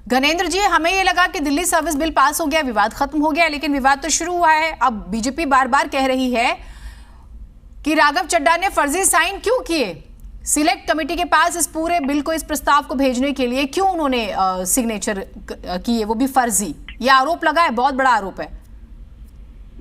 गणेंद्र जी, हमें ये लगा कि दिल्ली सर्विस बिल पास हो गया, विवाद खत्म हो गया, लेकिन विवाद तो शुरू हुआ है। अब बीजेपी बार बार कह रही है कि राघव चड्ढा ने फर्जी साइन क्यों किए। सिलेक्ट कमेटी के पास इस पूरे बिल को, इस प्रस्ताव को भेजने के लिए क्यों उन्होंने सिग्नेचर किए, वो भी फर्जी। ये आरोप लगा है, बहुत बड़ा आरोप है।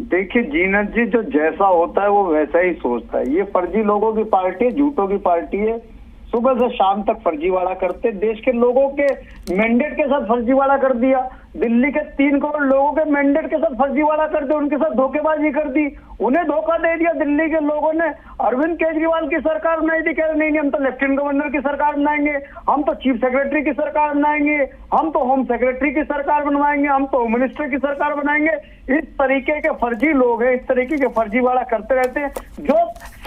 देखिए जीनत जी, जो जैसा होता है वो वैसा ही सोचता है। ये फर्जी लोगों की पार्टी है, झूठों की पार्टी है। सुबह से शाम तक फर्जीवाड़ा करते, देश के लोगों के मैंडेट के साथ फर्जीवाड़ा कर दिया। दिल्ली के 3 करोड़ लोगों के मैंडेट के साथ फर्जीवाड़ा कर दिया, उनके साथ धोखेबाजी कर दी, उन्हें धोखा दे दिया दिल्ली के लोगों ने। अरविंद केजरीवाल की सरकार बनाई थी, कह रहे नहीं हम तो लेफ्टिनेंट गवर्नर की सरकार बनाएंगे, हम तो चीफ सेक्रेटरी की सरकार बनाएंगे, हम तो होम सेक्रेटरी की सरकार बनवाएंगे, हम तो होम मिनिस्टर की सरकार बनाएंगे। इस तरीके के फर्जी लोग हैं, इस तरीके के फर्जीवाड़ा करते रहते हैं, जो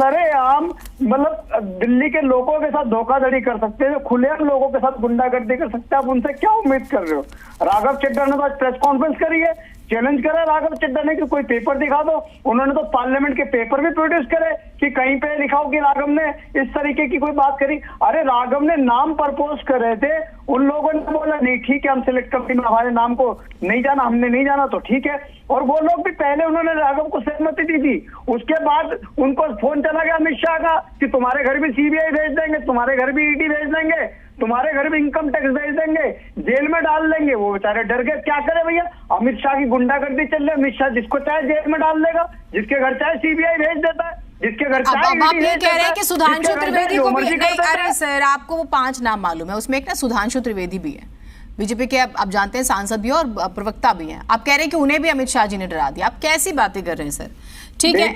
सरेआम मतलब दिल्ली के लोगों के साथ धोखाधड़ी कर सकते हैं, जो खुलेआम लोगों के साथ गुंडागर्दी कर सकते हैं। आप उनसे क्या उम्मीद कर रहे हो? राघव चड्ढा ने तो आज प्रेस कॉन्फ्रेंस करी है, चैलेंज करा राघव चड्ढा ने कि कोई पेपर दिखा दो। उन्होंने तो पार्लियामेंट के पेपर भी प्रोड्यूस करे कि कहीं पे लिखाओ कि राघव ने इस तरीके की कोई बात करी। अरे राघव ने नाम प्रपोज कर रहे थे, उन लोगों ने बोला नहीं ठीक है, हम सिलेक्ट कमेटी में हमारे नाम को नहीं जाना, हमने नहीं जाना तो ठीक है। और वो लोग भी पहले उन्होंने राघव को सहमति दी थी, उसके बाद उनको फोन चला गया अमित शाह का कि तुम्हारे घर भी सीबीआई भेज देंगे, तुम्हारे घर भी ईडी भेज देंगे, तुम्हारे घर भी इनकम टैक्स भेज देंगे, जेल में डाल देंगे। वो बेचारे डर गए। क्या करे भैया, अमित शाह की गुंडागर्दी चल रही है। अमित शाह जिसको चाहे जेल में डाल देगा, जिसके घर चाहे सीबीआई भेज देता है, जिसके घर चाहे अब आप ये कह रहे हैं कि सुधांशु त्रिवेदी को भी नहीं। अरे सर, आपको वो 5 नाम मालूम है, उसमें एक ना सुधांशु त्रिवेदी भी है, बीजेपी के आप जानते हैं सांसद भी और प्रवक्ता भी हैं। आप कह रहे हैं कि उन्हें भी अमित शाह जी ने डरा दिया। आप कैसी बातें कर रहे हैं सर? ठीक है,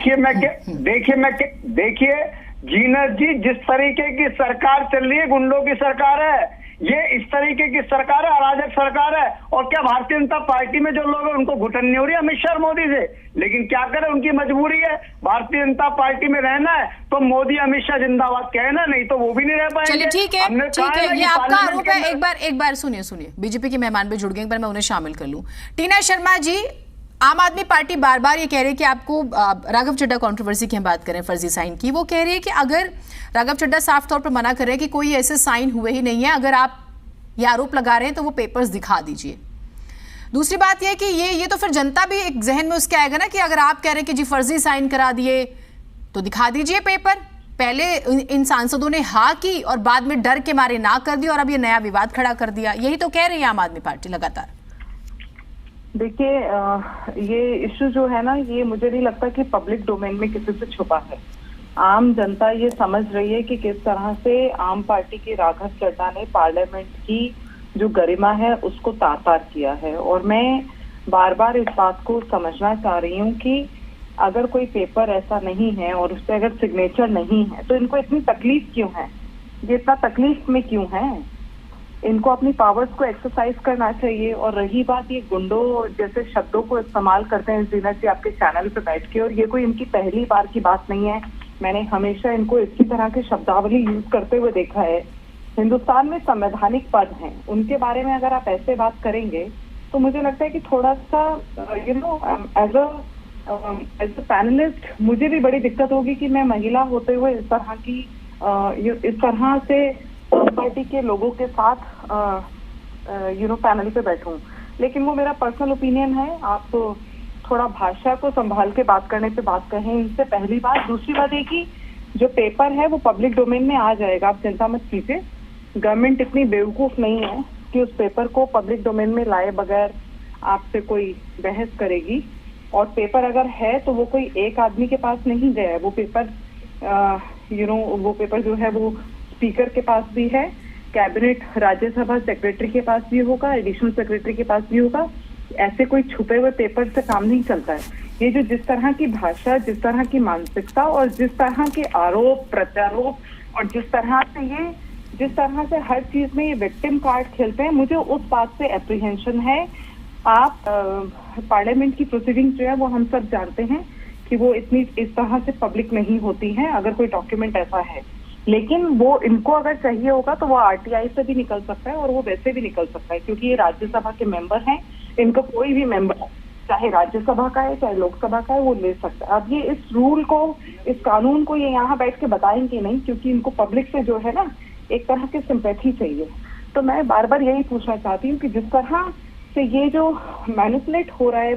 देखिए जीनत जी, जिस तरीके की सरकार चल रही है, गुंडों की सरकार है, ये इस तरीके की सरकार है, अराजक सरकार है। और क्या भारतीय जनता पार्टी में जो लोग हैं उनको घुटन नहीं हो रही अमित शाह मोदी से, लेकिन क्या करें, उनकी मजबूरी है। भारतीय जनता पार्टी में रहना है तो मोदी अमित शाह जिंदाबाद कहना, नहीं तो वो भी नहीं रह पाएंगे। चलिए ठीक है, ठीक है, ये आपका आरोप है। एक बार सुनिए, बीजेपी के मेहमान भी जुड़ गए, एक बार मैं उन्हें शामिल कर लूं। टीना शर्मा जी, आम आदमी पार्टी बार बार ये कह रही है कि आपको राघव चड्ढा कंट्रोवर्सी की हम बात करें, फर्जी साइन की, वो कह रही है कि अगर राघव चड्ढा साफ तौर पर मना कर रहे हैं कि कोई ऐसे साइन हुए ही नहीं है, अगर आप ये आरोप लगा रहे हैं तो वो पेपर्स दिखा दीजिए। दूसरी बात यह कि ये तो फिर जनता भी एक जहन में उसके आएगा ना कि अगर आप कह रहे हैं कि जी फर्जी साइन करा दिए तो दिखा दीजिए पेपर। पहले इन सांसदों ने हाँ की और बाद में डर के मारे ना कर दिया और अब ये नया विवाद खड़ा कर दिया। यही तो कह रही है आम आदमी पार्टी लगातार। देखिए, ये इश्यू जो है ना, ये मुझे नहीं लगता कि पब्लिक डोमेन में किसी से छुपा है। आम जनता ये समझ रही है कि किस तरह से आम पार्टी के राघव चड्ढा ने पार्लियामेंट की जो गरिमा है उसको तार-तार किया है। और मैं बार बार इस बात को समझना चाह रही हूँ कि अगर कोई पेपर ऐसा नहीं है और उस पर अगर सिग्नेचर नहीं है तो इनको इतनी तकलीफ क्यों है, ये इतना तकलीफ में क्यों है? इनको अपनी पावर्स को एक्सरसाइज करना चाहिए। और रही बात ये गुंडों जैसे शब्दों को इस्तेमाल करते हैं जीनत जी आपके चैनल पे बैठ के, और ये कोई इनकी पहली बार की बात नहीं है, मैंने हमेशा इनको इसी तरह के शब्दावली यूज करते हुए देखा है। हिंदुस्तान में संवैधानिक पद हैं, उनके बारे में अगर आप ऐसे बात करेंगे तो मुझे लगता है कि थोड़ा सा एज अ पैनलिस्ट मुझे भी बड़ी दिक्कत होगी कि मैं महिला होते हुए इस तरह से पार्टी के लोगों के साथ पैनल पे बैठूं। लेकिन वो मेरा पर्सनल ओपिनियन है। आप तो थोड़ा भाषा को संभाल के बात करने पे बात कहें, इससे पहली बात। दूसरी बात है कि जो पेपर है वो पब्लिक डोमेन में आ जाएगा, आप चिंता मत कीजिए। गवर्नमेंट इतनी बेवकूफ नहीं है कि उस पेपर को पब्लिक डोमेन में लाए बगैर आपसे कोई बहस करेगी। और पेपर अगर है तो वो कोई एक आदमी के पास नहीं गया है, वो पेपर वो पेपर जो है वो स्पीकर के पास भी है, कैबिनेट राज्यसभा सेक्रेटरी के पास भी होगा, एडिशनल सेक्रेटरी के पास भी होगा। ऐसे कोई छुपे हुए पेपर से काम नहीं चलता है। ये जो जिस तरह की भाषा, जिस तरह की मानसिकता और जिस तरह के आरोप प्रत्यारोप और जिस तरह से हर चीज में ये विक्टिम कार्ड खेलते हैं, मुझे उस बात से एप्रीहेंशन है। आप पार्लियामेंट की प्रोसीडिंग जो है वो हम सब जानते हैं कि वो इतनी इस तरह से पब्लिक नहीं होती है अगर कोई डॉक्यूमेंट ऐसा है। लेकिन वो इनको अगर चाहिए होगा तो वो आरटीआई से भी निकल सकता है और वो वैसे भी निकल सकता है, क्योंकि ये राज्यसभा के मेंबर हैं। इनको कोई भी मेंबर, चाहे राज्यसभा का है चाहे लोकसभा का है, वो ले सकता है। अब ये इस रूल को, इस कानून को ये यहाँ बैठ के बताएंगे नहीं, क्योंकि इनको पब्लिक से जो है ना एक तरह की सिंपैथी चाहिए। तो मैं बार बार यही पूछना चाहती हूँ कि जिस तरह से ये जो मैनिपुलेट हो रहा है,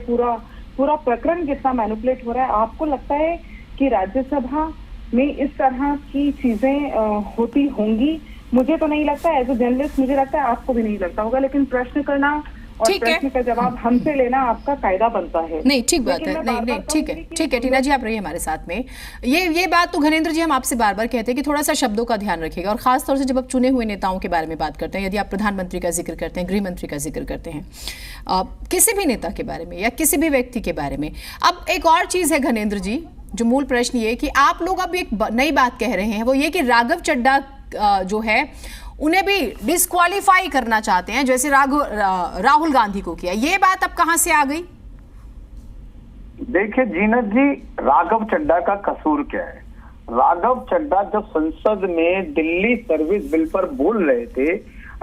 पूरा प्रकरण जितना मैनिपुलेट हो रहा है, आपको लगता है कि राज्यसभा में इस तरह की चीजें होती होंगी? मुझे तो नहीं लगता, एज ए जर्नलिस्ट मुझे लगता है आपको भी नहीं लगता होगा, लेकिन प्रश्न करना और प्रश्न का जवाब हमसे लेना आपका कायदा बनता है। नहीं, ठीक बात है। नहीं, ठीक है टीना जी, आप रहिए हमारे साथ में। ये बात तो घनेंद्र जी हम आपसे बार बार कहते हैं कि थोड़ा सा शब्दों का ध्यान रखिएगा, और खास तौर से जब आप चुने हुए नेताओं के बारे में बात करते हैं, यदि आप प्रधानमंत्री का जिक्र करते हैं, गृह मंत्री का जिक्र करते हैं, किसी भी नेता के बारे में या किसी भी व्यक्ति के बारे में। अब एक और चीज है घनेंद्र जी, जो मूल प्रश्न ये कि आप लोग अब एक नई बात कह रहे हैं, वो ये कि राघव चड्ढा जो है उन्हें भी डिस्क्वालीफाई करना चाहते हैं, जैसे राहुल गांधी को किया। ये बात अब कहां से आ गई? देखिए जीनत जी, राघव चड्ढा का कसूर क्या है? राघव चड्ढा जब संसद में दिल्ली सर्विस बिल पर बोल रहे थे,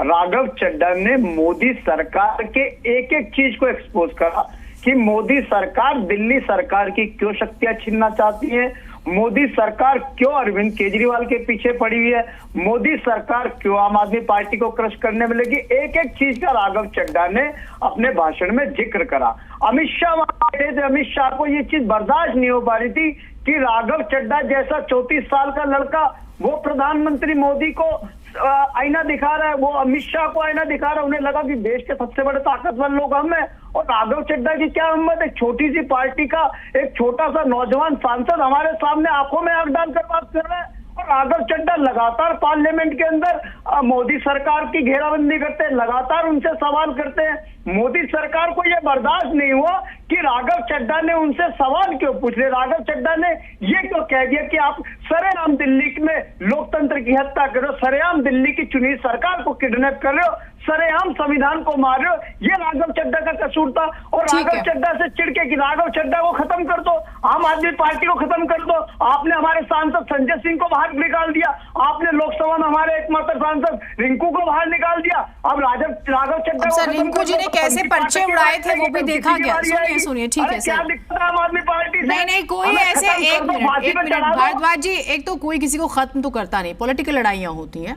राघव चड्ढा ने मोदी सरकार के एक एक चीज को एक्सपोज करा कि मोदी सरकार दिल्ली सरकार की क्यों शक्तियां छीनना चाहती है, मोदी सरकार क्यों अरविंद केजरीवाल के पीछे पड़ी हुई है, मोदी सरकार क्यों आम आदमी पार्टी को क्रश करने में लगी। एक एक चीज का राघव चड्ढा ने अपने भाषण में जिक्र करा। अमित शाह वहां बैठे थे, अमित शाह को ये चीज बर्दाश्त नहीं हो पा रही थी कि राघव चड्ढा जैसा 34 साल का लड़का वो प्रधानमंत्री मोदी को आईना दिखा रहा है, वो अमित शाह को आईना दिखा रहा है। उन्हें लगा कि देश के सबसे बड़े ताकतवर लोग हम हैं, और राघव चड्ढा की क्या हिम्मत है, छोटी सी पार्टी का एक छोटा सा नौजवान सांसद हमारे सामने आंखों में आंख डालकर बात कर रहा है। और राघव चड्ढा लगातार पार्लियामेंट के अंदर मोदी सरकार की घेराबंदी करते हैं, लगातार उनसे सवाल करते हैं। मोदी सरकार को यह बर्दाश्त नहीं हुआ कि राघव चड्ढा ने उनसे सवाल क्यों पूछ रहे। राघव चड्ढा ने ये क्यों कह दिया कि आप सरेआम दिल्ली में लोकतंत्र की हत्या कर रहे हो, सरेआम दिल्ली की चुनी सरकार को किडनैप कर रहे हो, सरेआम संविधान को मार रहे हो। ये राघव चड्ढा का कसूर था। और राघव चड्ढा से चिढ़के कि राघव चड्ढा को खत्म कर दो, आम आदमी पार्टी को खत्म कर दो। आपने हमारे सांसद संजय सिंह को बाहर निकाल दिया, आपने लोकसभा में हमारे एकमात्र सांसद रिंकू को बाहर निकाल दिया। अब राघव चड्ढा को रिंकू जी ने कैसे पर्चे उड़ाए थे वो भी देखा गया। सुनिए ठीक है सर, आम आदमी पार्टी नहीं कोई ऐसे एक मिनट भारद्वाज जी, एक तो कोई किसी को खत्म तो करता नहीं, पॉलिटिकल लड़ाइयां होती हैं,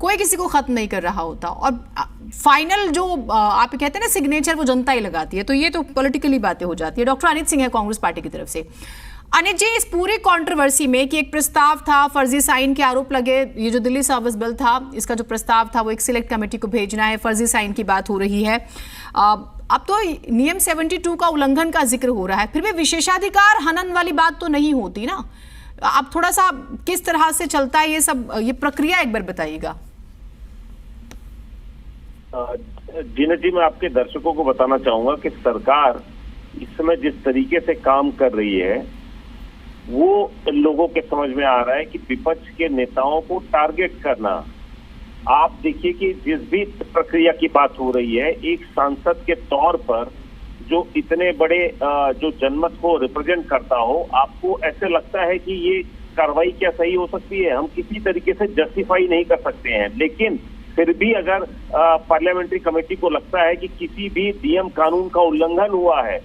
कोई किसी को खत्म नहीं कर रहा होता, और फाइनल जो आप कहते हैं ना सिग्नेचर, वो जनता ही लगाती है। तो ये तो पॉलिटिकली बातें हो जाती है। डॉक्टर अनित सिंह है कांग्रेस पार्टी की तरफ से। अनित जी, इस पूरी कंट्रोवर्सी में कि एक प्रस्ताव था, फर्जी साइन के आरोप लगे, ये जो दिल्ली सर्विस बिल था इसका जो प्रस्ताव था वो एक सिलेक्ट कमेटी को भेजना है, फर्जी साइन की बात हो रही है। अब तो नियम 72 का उल्लंघन का जिक्र हो रहा है, फिर भी विशेषाधिकार हनन वाली बात तो नहीं होती ना। आप थोड़ा सा किस तरह से चलता है ये सब, ये प्रक्रिया एक बार बताइएगा। जीनत जी, मैं आपके दर्शकों को बताना चाहूंगा कि सरकार इस समय जिस तरीके से काम कर रही है वो लोगों के समझ में आ रहा है कि विपक्ष के नेताओं को टारगेट करना। आप देखिए कि जिस भी प्रक्रिया की बात हो रही है, एक सांसद के तौर पर जो इतने बड़े जो जनमत को रिप्रेजेंट करता हो, आपको ऐसे लगता है कि ये कार्रवाई क्या सही हो सकती है? हम किसी तरीके से जस्टिफाई नहीं कर सकते हैं, लेकिन फिर भी अगर पार्लियामेंट्री कमेटी को लगता है कि किसी भी नियम कानून का उल्लंघन हुआ है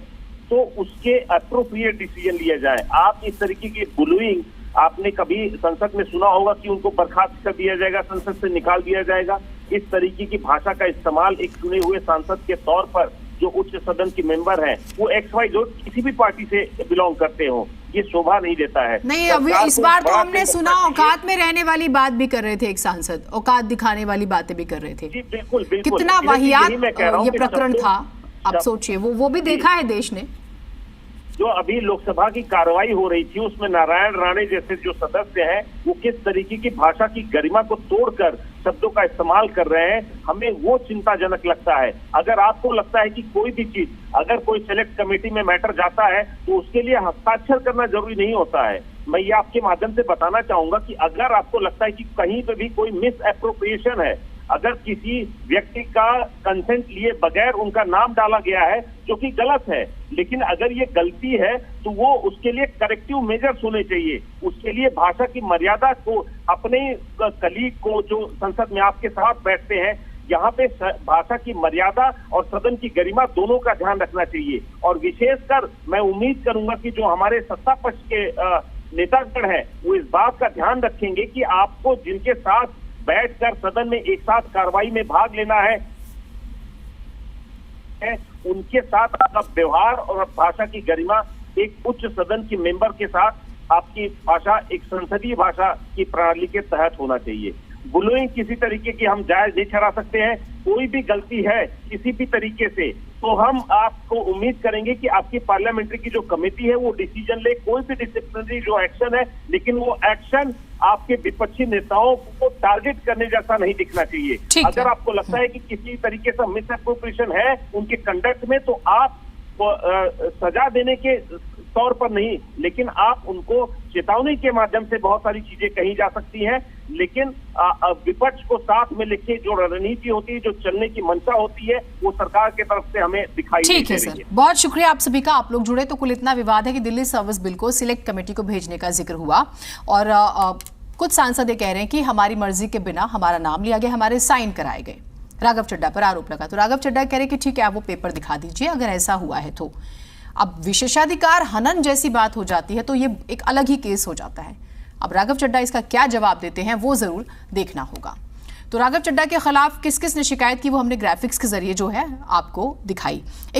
तो उसके अप्रोप्रिएट डिसीजन लिया जाए। आप इस तरीके की बुलुइंग आपने कभी संसद में सुना होगा कि उनको बर्खास्त कर दिया जाएगा, संसद से निकाल दिया जाएगा? इस तरीके की भाषा का इस्तेमाल एक चुने हुए सांसद के तौर पर जो उच्च सदन के मेंबर हैं, वो XYZ किसी भी पार्टी से बिलोंग करते हो, ये शोभा नहीं देता है। नहीं, अभी इस बार तो हमने सुना औकात में रहने वाली बात भी कर रहे थे, एक सांसद औकात दिखाने वाली बातें भी कर रहे थे। जी बिल्कुल, कितना वाहियात ये प्रकरण था, आप सोचिए, वो भी देखा है देश ने। जो अभी लोकसभा की कार्रवाई हो रही थी उसमें नारायण राणे जैसे जो सदस्य हैं वो किस तरीके की भाषा की गरिमा को तोड़कर शब्दों का इस्तेमाल कर रहे हैं, हमें वो चिंताजनक लगता है। अगर आपको लगता है कि कोई भी चीज अगर कोई सेलेक्ट कमेटी में मैटर जाता है तो उसके लिए हस्ताक्षर करना जरूरी नहीं होता है। मैं ये आपके माध्यम से बताना चाहूंगा कि अगर आपको लगता है कि कहीं पे भी कोई मिस एप्रोप्रिएशन है, अगर किसी व्यक्ति का कंसेंट लिए बगैर उनका नाम डाला गया है जो कि गलत है, लेकिन अगर ये गलती है तो वो उसके लिए करेक्टिव मेजर्स होने चाहिए। उसके लिए भाषा की मर्यादा को, अपने कलीग को जो संसद में आपके साथ बैठते हैं, यहाँ पे भाषा की मर्यादा और सदन की गरिमा दोनों का ध्यान रखना चाहिए। और विशेषकर मैं उम्मीद करूंगा कि जो हमारे सत्ता पक्ष के नेतागण हैं वो इस बात का ध्यान रखेंगे कि आपको जिनके साथ बैठकर सदन में एक साथ कार्रवाई में भाग लेना है, उनके साथ आपका व्यवहार और भाषा की गरिमा एक उच्च सदन के मेंबर के साथ आपकी भाषा एक संसदीय भाषा की प्रणाली के तहत होना चाहिए। बुलोइंग किसी तरीके की हम जायज नहीं ठहरा सकते हैं। कोई भी गलती है किसी भी तरीके से तो हम आपको उम्मीद करेंगे कि आपकी पार्लियामेंट्री की जो कमेटी है वो डिसीजन ले, कोई भी डिसिप्लिनरी जो एक्शन है, लेकिन वो एक्शन आपके विपक्षी नेताओं को टारगेट करने जैसा नहीं दिखना चाहिए। अगर आपको लगता है कि किसी तरीके से मिस एप्रोप्रिएशन है उनके कंडक्ट में, तो आप सजा देने के तौर पर नहीं, लेकिन आप उनको चेतावनी के माध्यम से बहुत सारी चीजें कही जा सकती हैं, लेकिन विपक्ष को साथ में लेके जो रणनीति होती है, जो चलने की मंशा होती है, वो सरकार की तरफ से हमें दिखाई दे रही है। ठीक है सर, बहुत शुक्रिया आप सभी का। आप लोग जुड़े तो कुल इतना विवाद है कि दिल्ली सर्विस बिल को सिलेक्ट कमेटी को भेजने का जिक्र हुआ और कुछ सांसद ये कह रहे हैं कि हमारी मर्जी के बिना हमारा नाम लिया गया, हमारे साइन कराए गए। राघव चड्ढा पर आरोप लगा तो राघव चड्ढा कह रहे कि ठीक है, आप वो पेपर दिखा दीजिए अगर ऐसा हुआ है तो। अब विशेषाधिकार हनन जैसी बात हो जाती है तो ये एक अलग ही केस हो जाता है। अब राघव चड्ढा इसका क्या जवाब देते हैं वो जरूर देखना होगा। तो राघव चड्ढा के खिलाफ किस किस ने शिकायत की वो हमने ग्राफिक्स के जरिए जो है आपको दिखाई।